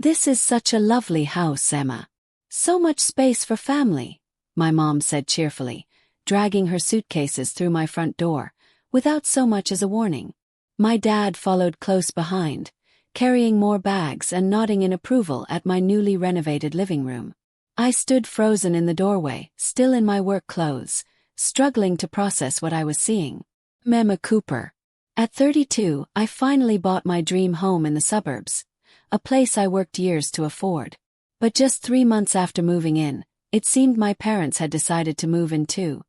"This is such a lovely house, Emma. So much space for family," my mom said cheerfully, dragging her suitcases through my front door, without so much as a warning. My dad followed close behind, carrying more bags and nodding in approval at my newly renovated living room. I stood frozen in the doorway, still in my work clothes, struggling to process what I was seeing. Emma Cooper. At 32, I finally bought my dream home in the suburbs, a place I worked years to afford. But just 3 months after moving in, it seemed my parents had decided to move in too,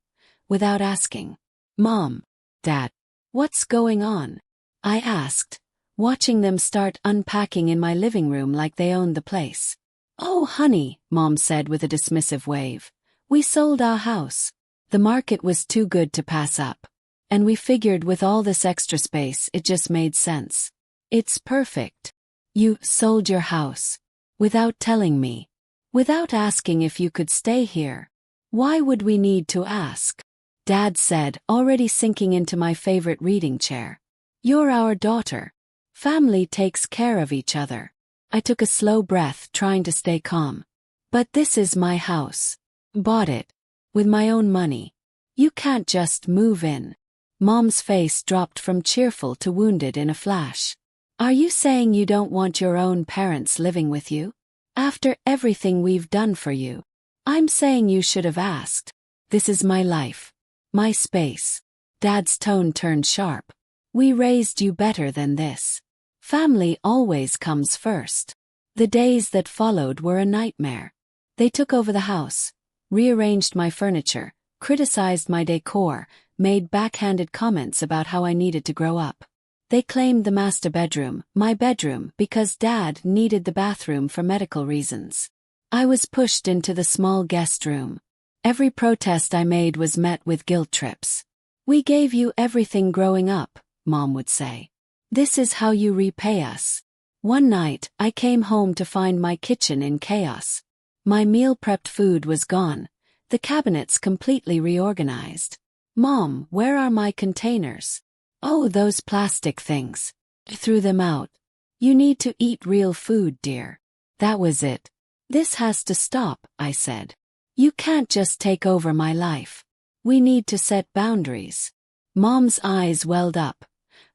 without asking. "Mom, Dad, what's going on?" I asked, watching them start unpacking in my living room like they owned the place. "Oh, honey," Mom said with a dismissive wave. "We sold our house. The market was too good to pass up. And we figured with all this extra space it just made sense. It's perfect." "You sold your house? Without telling me? Without asking if you could stay here? Why would we need to ask?" Dad said, already sinking into my favorite reading chair. "You're our daughter. Family takes care of each other." I took a slow breath, trying to stay calm. "But this is my house. Bought it. With my own money. You can't just move in." Mom's face dropped from cheerful to wounded in a flash. "Are you saying you don't want your own parents living with you? After everything we've done for you?" "I'm saying you should have asked. This is my life. My space." Dad's tone turned sharp. "We raised you better than this. Family always comes first." The days that followed were a nightmare. They took over the house, rearranged my furniture, criticized my decor, made backhanded comments about how I needed to grow up. They claimed the master bedroom, my bedroom, because Dad needed the bathroom for medical reasons. I was pushed into the small guest room. Every protest I made was met with guilt trips. "We gave you everything growing up," Mom would say. "This is how you repay us." One night, I came home to find my kitchen in chaos. My meal-prepped food was gone, the cabinets completely reorganized. "Mom, where are my containers?" "Oh, those plastic things. I threw them out." "You need to eat real food, dear." That was it. "This has to stop," I said. "You can't just take over my life. We need to set boundaries." Mom's eyes welled up.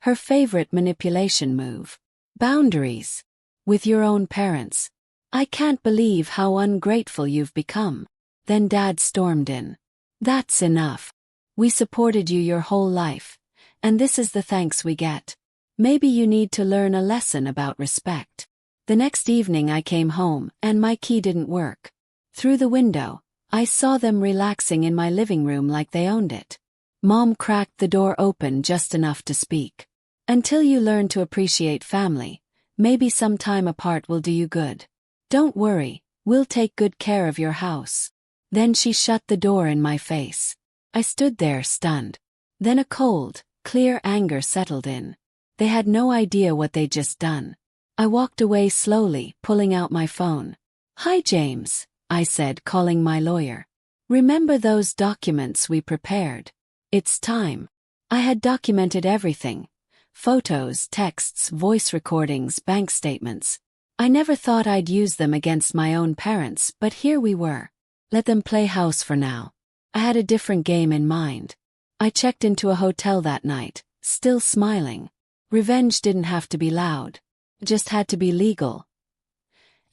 Her favorite manipulation move. "Boundaries? With your own parents? I can't believe how ungrateful you've become." Then Dad stormed in. "That's enough. We supported you your whole life, and this is the thanks we get. Maybe you need to learn a lesson about respect." The next evening I came home, and my key didn't work. Through the window, I saw them relaxing in my living room like they owned it. Mom cracked the door open just enough to speak. "Until you learn to appreciate family, maybe some time apart will do you good. Don't worry, we'll take good care of your house." Then she shut the door in my face. I stood there stunned. Then a cold, clear anger settled in. They had no idea what they'd just done. I walked away slowly, pulling out my phone. "Hi, James," I said, calling my lawyer. "Remember those documents we prepared? It's time." I had documented everything. Photos, texts, voice recordings, bank statements. I never thought I'd use them against my own parents, but here we were. Let them play house for now. I had a different game in mind. I checked into a hotel that night, still smiling. Revenge didn't have to be loud. It just had to be legal.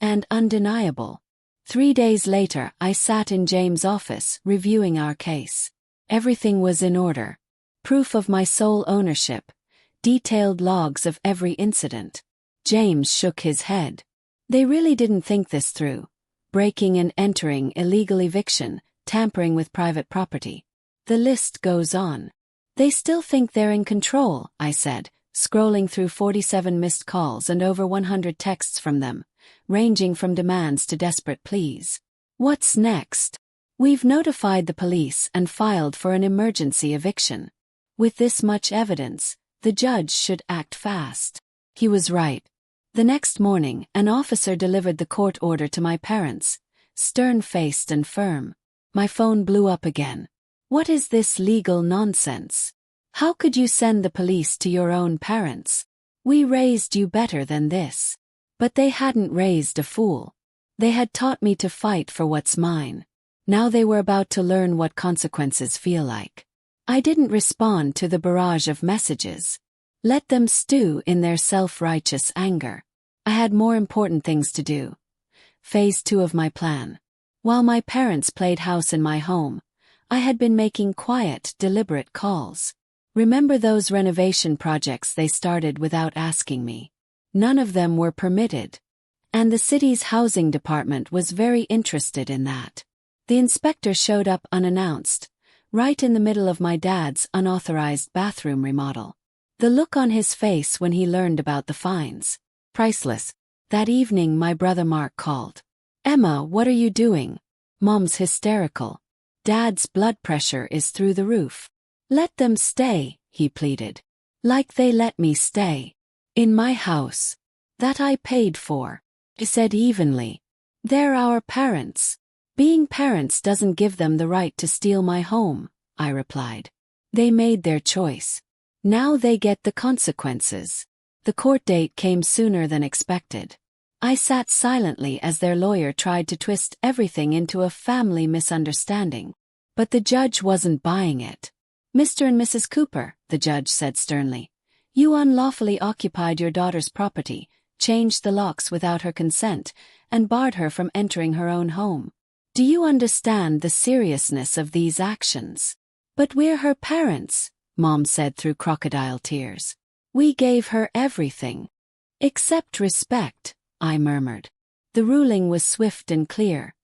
And undeniable. 3 days later, I sat in James' office, reviewing our case. Everything was in order. Proof of my sole ownership. Detailed logs of every incident. James shook his head. They really didn't think this through. Breaking and entering, illegal eviction, tampering with private property. The list goes on. They still think they're in control, I said, scrolling through 47 missed calls and over 100 texts from them, ranging from demands to desperate pleas. What's next? We've notified the police and filed for an emergency eviction. With this much evidence, the judge should act fast. He was right. The next morning, an officer delivered the court order to my parents, stern-faced and firm. My phone blew up again. What is this legal nonsense? How could you send the police to your own parents? We raised you better than this. But they hadn't raised a fool. They had taught me to fight for what's mine. Now they were about to learn what consequences feel like. I didn't respond to the barrage of messages. Let them stew in their self-righteous anger. I had more important things to do. Phase 2 of my plan. While my parents played house in my home, I had been making quiet, deliberate calls. Remember those renovation projects they started without asking me? None of them were permitted. And the city's housing department was very interested in that. The inspector showed up unannounced, right in the middle of my dad's unauthorized bathroom remodel. The look on his face when he learned about the fines. Priceless. That evening my brother Mark called. "Emma, what are you doing? Mom's hysterical. Dad's blood pressure is through the roof." "Let them stay," he pleaded. "Like they let me stay. In my house. That I paid for." He said evenly. "They're our parents. Being parents doesn't give them the right to steal my home," I replied. "They made their choice. Now they get the consequences." The court date came sooner than expected. I sat silently as their lawyer tried to twist everything into a family misunderstanding. But the judge wasn't buying it. "Mr. and Mrs. Cooper," the judge said sternly, "you unlawfully occupied your daughter's property, changed the locks without her consent, and barred her from entering her own home. Do you understand the seriousness of these actions?" "But we're her parents," Mom said through crocodile tears. "We gave her everything." "Except respect," I murmured. The ruling was swift and clear.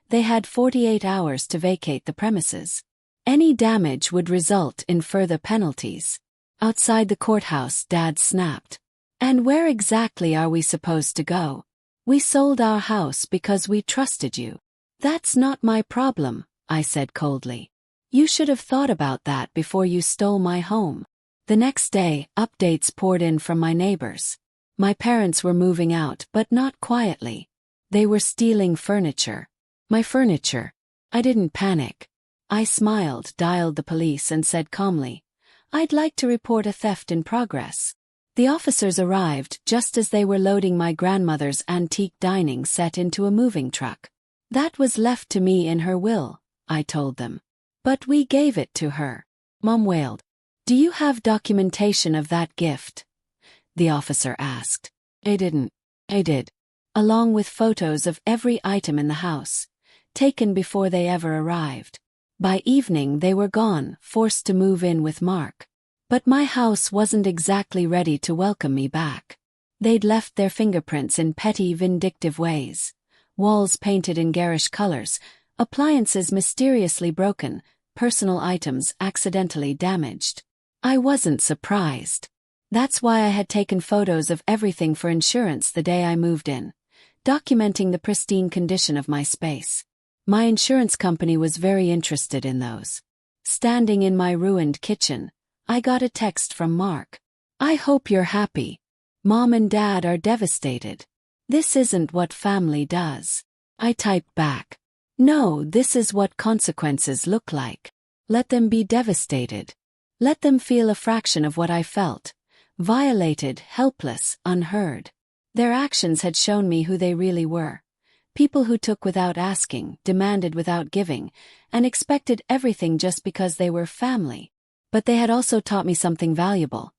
They had 48 hours to vacate the premises. Any damage would result in further penalties. Outside the courthouse, Dad snapped. "And where exactly are we supposed to go? We sold our house because we trusted you." "That's not my problem," I said coldly. "You should have thought about that before you stole my home." The next day, updates poured in from my neighbors. My parents were moving out, but not quietly. They were stealing furniture. My furniture. I didn't panic. I smiled, dialed the police, and said calmly, "I'd like to report a theft in progress." The officers arrived just as they were loading my grandmother's antique dining set into a moving truck. "That was left to me in her will," I told them. "But we gave it to her." Mom wailed. "Do you have documentation of that gift?" the officer asked. I didn't. I did. Along with photos of every item in the house, taken before they ever arrived. By evening they were gone, forced to move in with Mark. But my house wasn't exactly ready to welcome me back. They'd left their fingerprints in petty, vindictive ways. Walls painted in garish colors, appliances mysteriously broken, personal items accidentally damaged. I wasn't surprised. That's why I had taken photos of everything for insurance the day I moved in, documenting the pristine condition of my space. My insurance company was very interested in those. Standing in my ruined kitchen, I got a text from Mark. "I hope you're happy. Mom and Dad are devastated. This isn't what family does." I typed back, "No, this is what consequences look like. Let them be devastated. Let them feel a fraction of what I felt. Violated, helpless, unheard." Their actions had shown me who they really were. People who took without asking, demanded without giving, and expected everything just because they were family. But they had also taught me something valuable.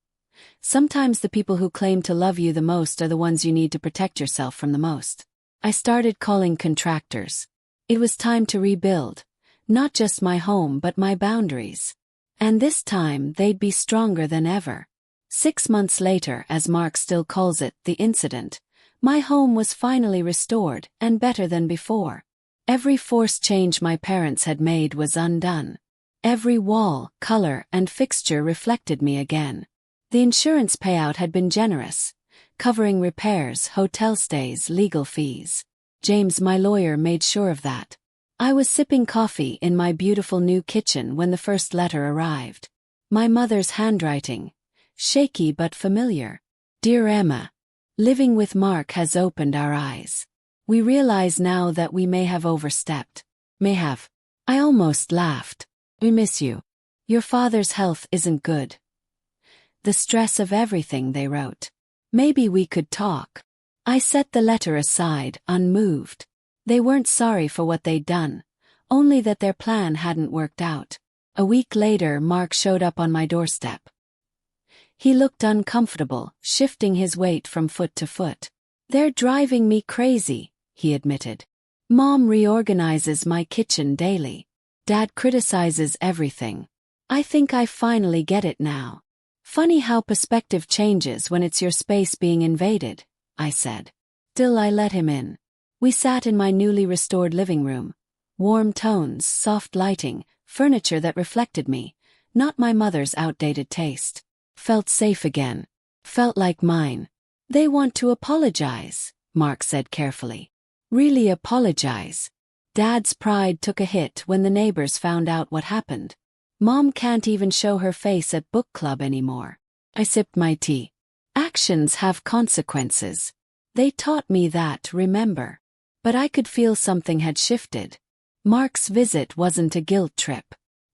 Sometimes the people who claim to love you the most are the ones you need to protect yourself from the most. I started calling contractors. It was time to rebuild. Not just my home but my boundaries. And this time they'd be stronger than ever. 6 months later, as Mark still calls it, the incident, my home was finally restored and better than before. Every forced change my parents had made was undone. Every wall, color, and fixture reflected me again. The insurance payout had been generous, covering repairs, hotel stays, legal fees. James, my lawyer, made sure of that. I was sipping coffee in my beautiful new kitchen when the first letter arrived. My mother's handwriting, shaky but familiar. "Dear Emma, living with Mark has opened our eyes. We realize now that we may have overstepped." May have. I almost laughed. "We miss you. Your father's health isn't good. The stress of everything," they wrote. "Maybe we could talk." I set the letter aside, unmoved. They weren't sorry for what they'd done, only that their plan hadn't worked out. A week later, Mark showed up on my doorstep. He looked uncomfortable, shifting his weight from foot to foot. "They're driving me crazy," he admitted. "Mom reorganizes my kitchen daily. Dad criticizes everything. I think I finally get it now." "Funny how perspective changes when it's your space being invaded," I said. Still, I let him in. We sat in my newly restored living room. Warm tones, soft lighting, furniture that reflected me, not my mother's outdated taste. Felt safe again. Felt like mine. "They want to apologize," Mark said carefully. "Really apologize?" Dad's pride took a hit when the neighbors found out what happened. Mom can't even show her face at book club anymore. I sipped my tea. Actions have consequences. They taught me that, remember. But I could feel something had shifted. Mark's visit wasn't a guilt trip.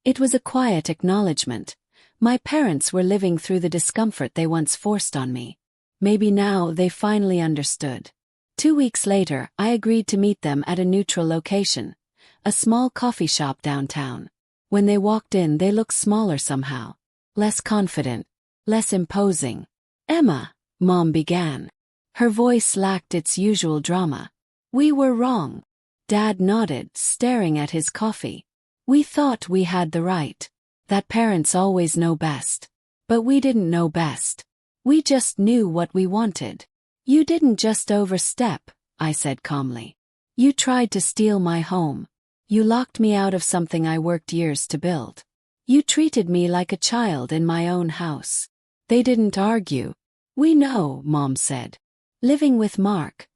It was a quiet acknowledgement. My parents were living through the discomfort they once forced on me. Maybe now they finally understood. 2 weeks later, I agreed to meet them at a neutral location, a small coffee shop downtown. When they walked in, they looked smaller somehow. Less confident. Less imposing. "Emma," Mom began. Her voice lacked its usual drama. "We were wrong." Dad nodded, staring at his coffee. "We thought we had the right. That parents always know best. But we didn't know best. We just knew what we wanted." "You didn't just overstep," I said calmly. "You tried to steal my home. You locked me out of something I worked years to build. You treated me like a child in my own house." They didn't argue. "We know," Mom said. "Living with Mark.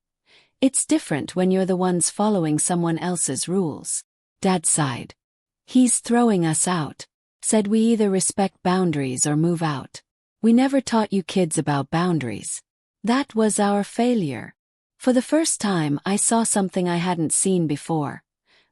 It's different when you're the ones following someone else's rules." Dad sighed. "He's throwing us out. Said we either respect boundaries or move out. We never taught you kids about boundaries. That was our failure." For the first time, I saw something I hadn't seen before.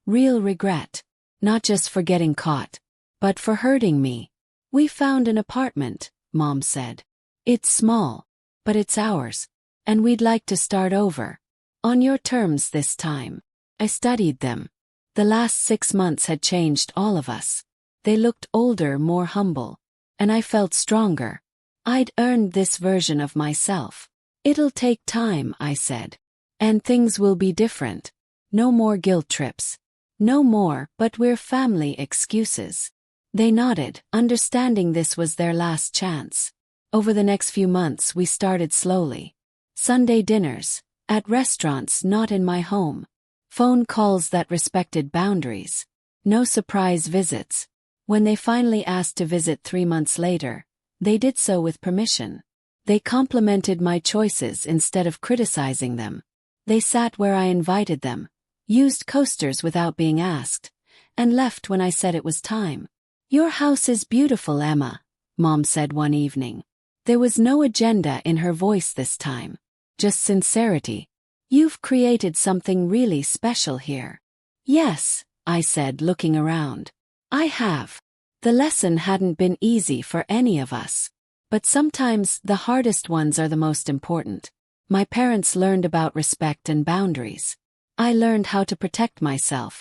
Real regret. Not just for getting caught, but for hurting me. "We found an apartment," Mom said. "It's small, but it's ours. And we'd like to start over. On your terms this time." I studied them. The last 6 months had changed all of us. They looked older, more humble. And I felt stronger. I'd earned this version of myself. "It'll take time," I said. "And things will be different. No more guilt trips. No more, but we're family excuses." They nodded, understanding this was their last chance. Over the next few months, we started slowly. Sunday dinners, at restaurants not in my home. Phone calls that respected boundaries. No surprise visits. When they finally asked to visit 3 months later, they did so with permission. They complimented my choices instead of criticizing them. They sat where I invited them, used coasters without being asked, and left when I said it was time. "Your house is beautiful, Emma," Mom said one evening. There was no agenda in her voice this time. Just sincerity. "You've created something really special here." "Yes," I said, looking around. "I have." The lesson hadn't been easy for any of us. But sometimes the hardest ones are the most important. My parents learned about respect and boundaries. I learned how to protect myself.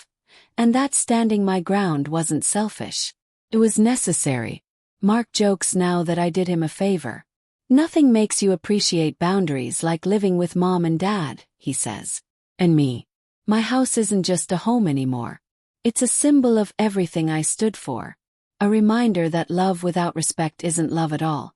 And that standing my ground wasn't selfish. It was necessary. Mark jokes now that I did him a favor. "Nothing makes you appreciate boundaries like living with Mom and Dad," he says. And me. My house isn't just a home anymore. It's a symbol of everything I stood for. A reminder that love without respect isn't love at all.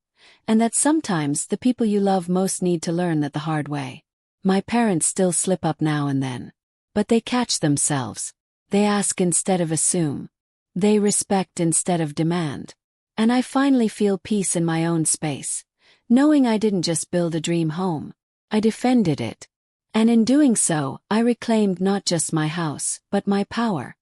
And that sometimes the people you love most need to learn that the hard way. My parents still slip up now and then. But they catch themselves. They ask instead of assume. They respect instead of demand. And I finally feel peace in my own space, knowing I didn't just build a dream home. I defended it. And in doing so, I reclaimed not just my house, but my power.